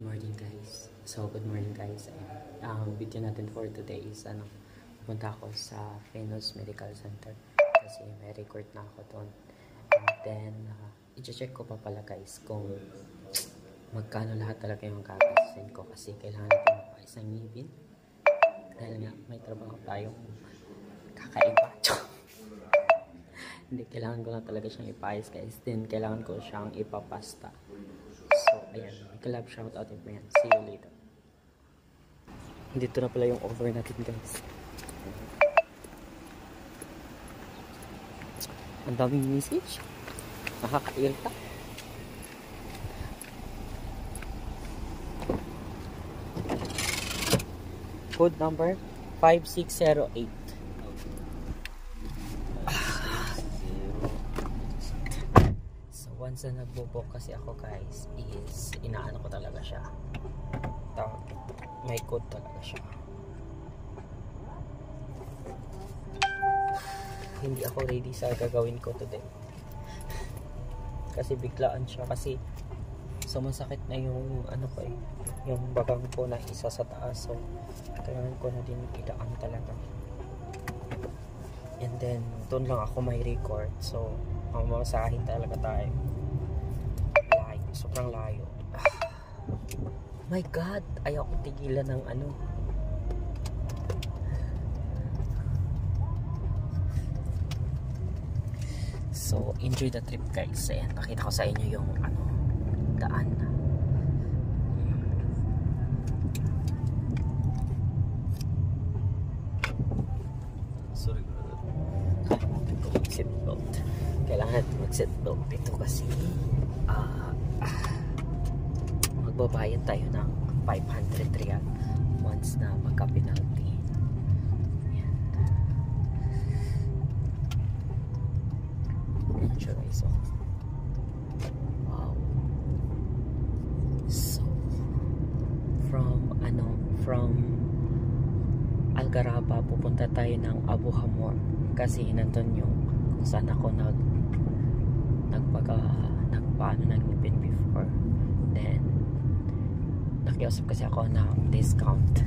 Morning guys. So good morning guys. Video natin for today is pumunta ako sa Venus Medical Center kasi may record na ako doon. And then i-check ko pa pala guys kung magkano lahat talaga yung gagastusin ko kasi kailangan natin magpais ng ngipin dahil nga may trabaho tayong kakaiba. Hindi, kailangan ko na talaga siyang ipais guys. Then kailangan ko siyang ipapasta. So, ayan. Collab shoutout and friends. See you later. Dito na pala yung over natin guys. Ang daming message. Nakaka-irita. Code number 5608. Once na nagbo-book kasi ako guys is inaano ko talaga siya. May code talaga siya. Hindi ako ready sa gagawin ko today. Kasi biglaan siya kasi sumasakit na yung ano ko yung bagang ko na isa sa taas. So kailangan ko na din idaan talaga. And then doon lang ako may record. So mamasahin talaga tayo. Sobrang layo. My God, ayaw ko tigilan ng ano. So, enjoy the trip guys. Ayan, nakita ko sa inyo yung ano, daan. Sorry. Kalimutan ko mag-seatbelt. Kailangan natin mag-seatbelt dito kasi magbabayad tayo ng 500 riyal once na magka-penalty. Ayan. Ayan siya guys. Wow. So, from Algaraba pupunta tayo ng Abu Hamor kasi nandun yung kung saan ako nagpaano ng ngipin before. Then nakiusap kasi ako na discount,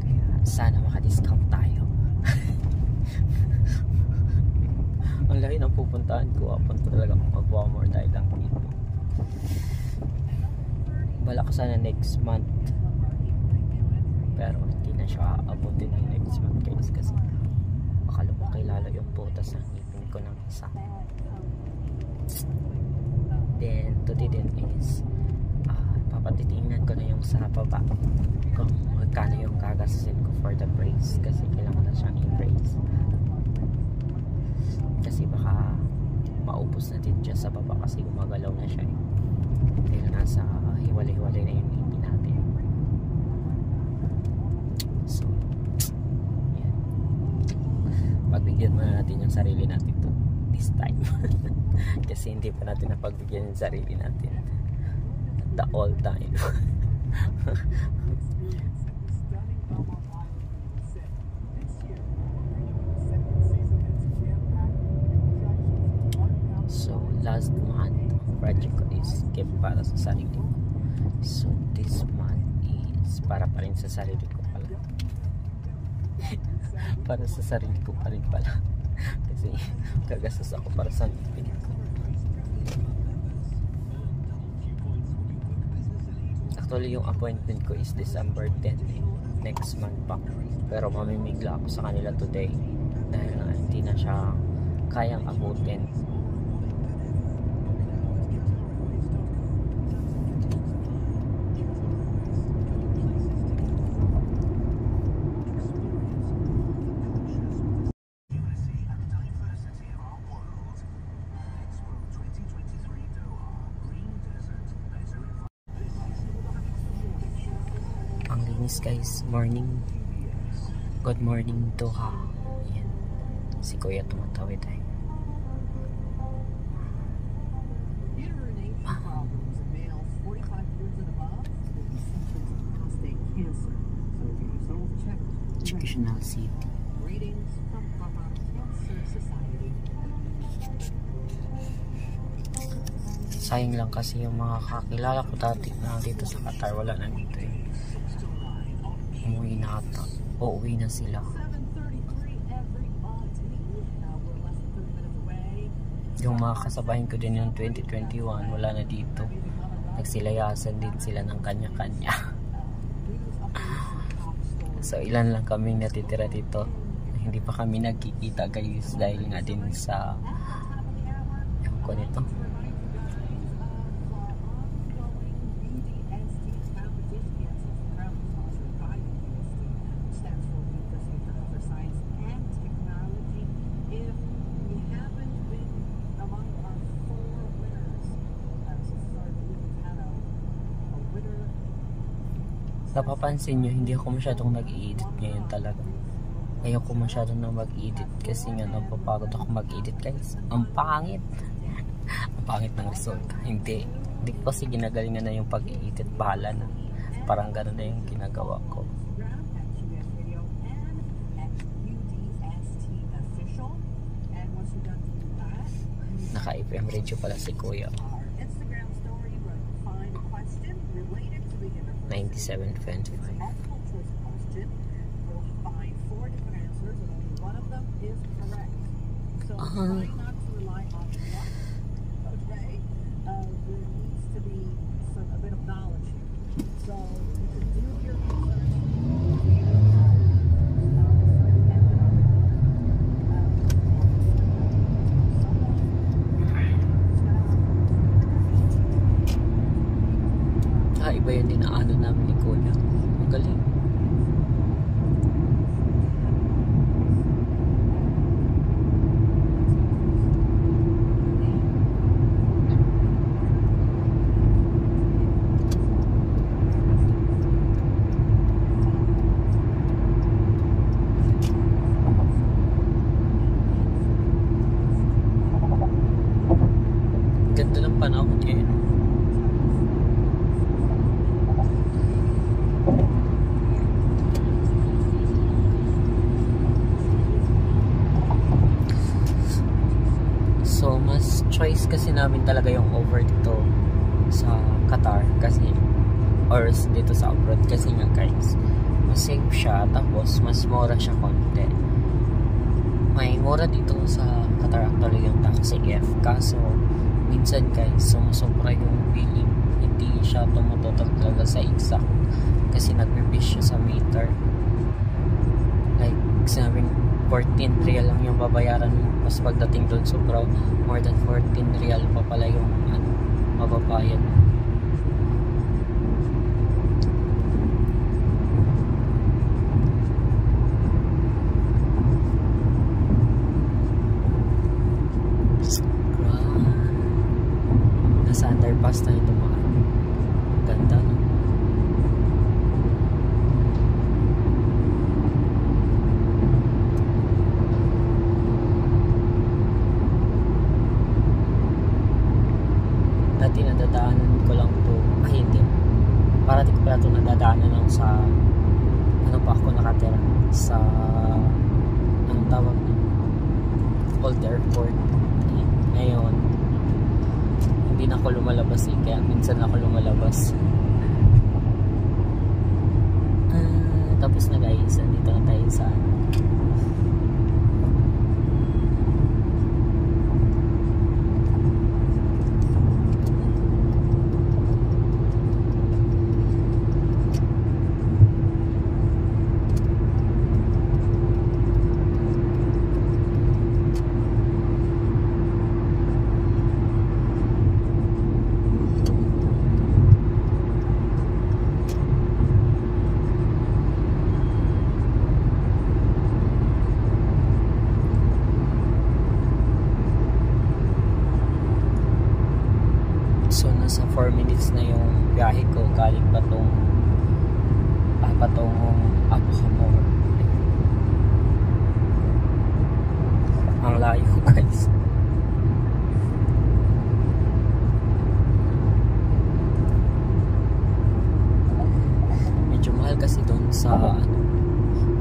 kaya sana maka-discount tayo. Ang layo ng pupuntahan ko, apunta talaga akong mag-Walmart dahil lang dito. Bala ko sana next month pero hindi na siya abutin ng next month guys kasi baka lumaki lalo yung butas ng ngipin ko ng isa. Then today din is papatitingnan ko na yung sa baba kung magkano yung gagastusin ko for the brace kasi kailangan na siyang i-brace kasi baka maubos na din dyan sa baba kasi gumagalaw na siya dahil nasa hiwalay-hiwalay na yung ngipin natin. So yan, pagbigyan muna natin yung sarili natin to this time. Kasi hindi pa natin napagbigyan yung sarili natin the all time. So last month project ko is gift para sa sarili ko. So this month is para pa rin sa sarili ko pala. Para sa sarili ko pa rin pala. Kasi gagastos ako para sa ngipin ko. Actually, yung appointment ko is December 10 next month pa. Pero mamimigla ako sa kanila today dahil hindi na siya kayang abutin. Guys, morning. Good morning Doha. Ayan. Si Kuya tumatawid ay. Educational City. Sayang lang kasi yung mga kakilala ko dati na dito sa Qatar, wala na dito eh. Umuwi na ata. O uwi na sila. Yung mga kasabahin ko din yung 2021, wala na dito. Nagsilayasan din sila ng kanya-kanya. So ilan lang kaming natitira dito. Hindi pa kami nagkikita guys dahil nga din sa yung ko nito. Napapansin nyo, hindi ako masyadong nag-i-edit ngayon talaga. Ayoko masyadong na mag-edit kasi nga napapagod ako mag-edit guys. Ang pangit. Ang pangit ng result. Hindi ko kasi ginagalingan na yung pag-i-edit. Bahala na. Parang gano'n na yung ginagawa ko. Naka-FM radio pala si Kuya. 97.5. Iba yun din na ano namin ni Kuya. Ang galing. Ganda ng panahon ngayon. So mas choice kasi namin talaga yung over dito sa Qatar kasi or dito sa abroad kasi nga guys mas safe siya tapos mas mura siya konti. May mura dito sa Qatar actually yung taxi F kaso minsan guys sumusobra yung billing, hindi siya tumutotal talaga sa exact kasi nagbe-base siya sa meter. Like sinabing 14 real lang yung babayaran mo. Mas pagdating doon sobra more than 14 real pa pala yung mababayad. Nasa underpass na ito mga ganda no? Dati nadadaanan ko lang to, hindi parati ko pala ito nadadaanan lang sa ano pa ako nakatira sa anong tawag na Old Airport. Ngayon hindi na ako lumalabas kaya minsan ako lumalabas. Tapos na guys, nandito na tayo sa so nasa 4 minutes na yung biyahe ko galing patungong Abu Hamor. Ang layo guys. Medyo mahal kasi doon sa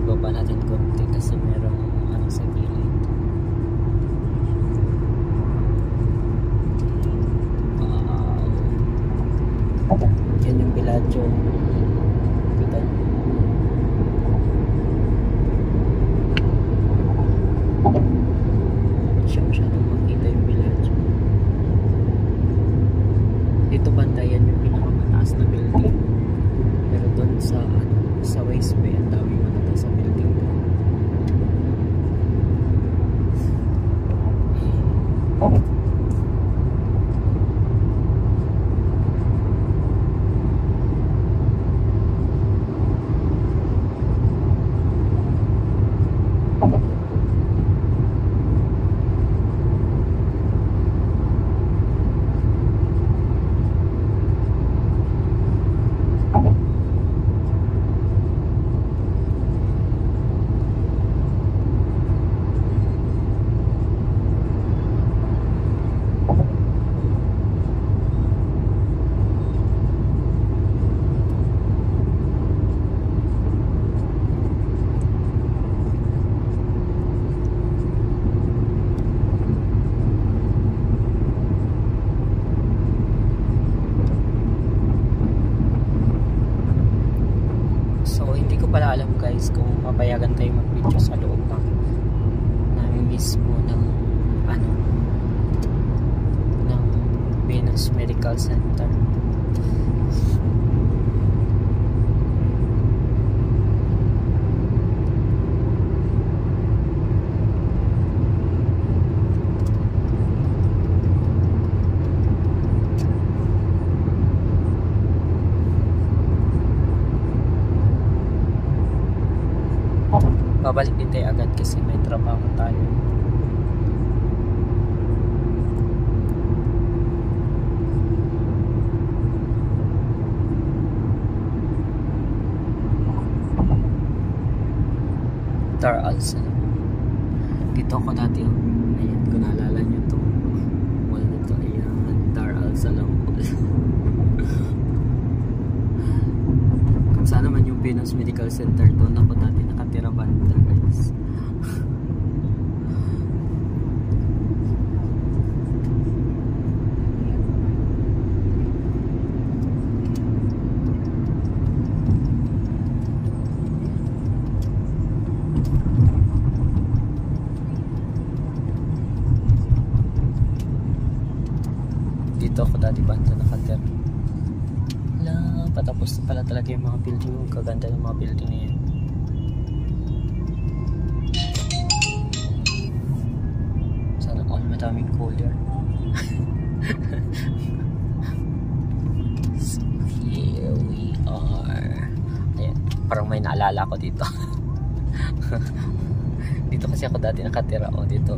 baba natin konti kasi merong sa gilid. medyo kita. Siya masyadong makita yung village. Dito bandayan yung pinakamataas na building. Pero doon sa West Bay, ang daming matataas sa building doon. Pala alam guys kung papayagan tayo mag-video sa loob namin mismo ng Venus Medical Center. Babalik din tayo agad kasi may trabaho tayo. Dar Al Salam. Dito ako dati. Ayan, kung naalala nyo ito. Mall na ito. Ayan, Dar Al Salam. Kung saan naman yung Venus Medical Center, doon ako dati nakatira banda guys. Dito ako dati banda nakatira. Patapos na pala talaga yung mga building. Ang kaganda ng mga building na yan. Sana all madaming cooler. So here we are. Ayan, parang may naalala ko dito. Dito kasi ako dati nakatira. O dito.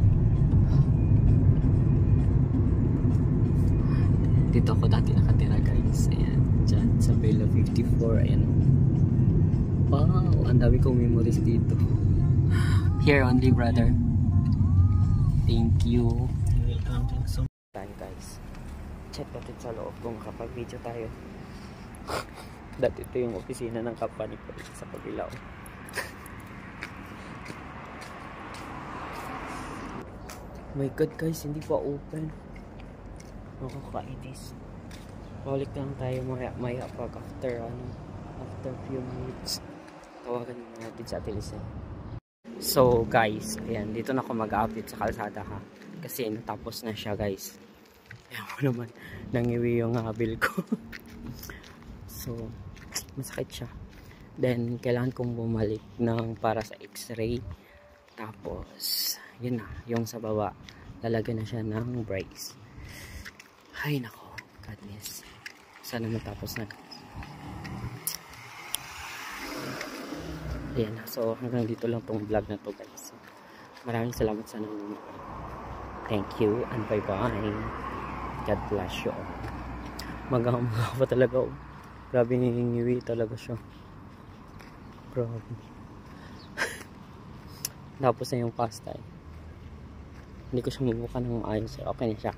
Dito ako dati nakatira guys. Ayan. Diyan sa Bella 54. Ayan. Wow, ang dami kong memories dito. Here only brother. Thank you. Time guys. Check natin sa loob kung makapag-video tayo. Dati ito yung opisina ng company ko sa Pagilaw. My god guys, hindi pa open. Nakakainis. Balik lang tayo maya pag after few minutes. Tawagan natin sa Atilisay. So guys, ayan, dito na ako mag-update sa kalsada ha. Kasi natapos na siya guys. Ayan mo naman, nangiwi yung bill ko. So, masakit siya. Then, kailangan kong bumalik para sa x-ray. Tapos, yun na, yung sa baba, lalagyan na siya ng brace. Ay nako, goodness. Sana matapos na. Ayan, so hanggang dito lang tong vlog na to guys. Maraming salamat sa nanonood. Thank you and bye bye. God bless you all. Magawa pa talaga. Grabe ngingiwi talaga siya. Grabe. Tapos na yung pasta eh. Hindi ko siya mabuka ng maayos. Okay na siya.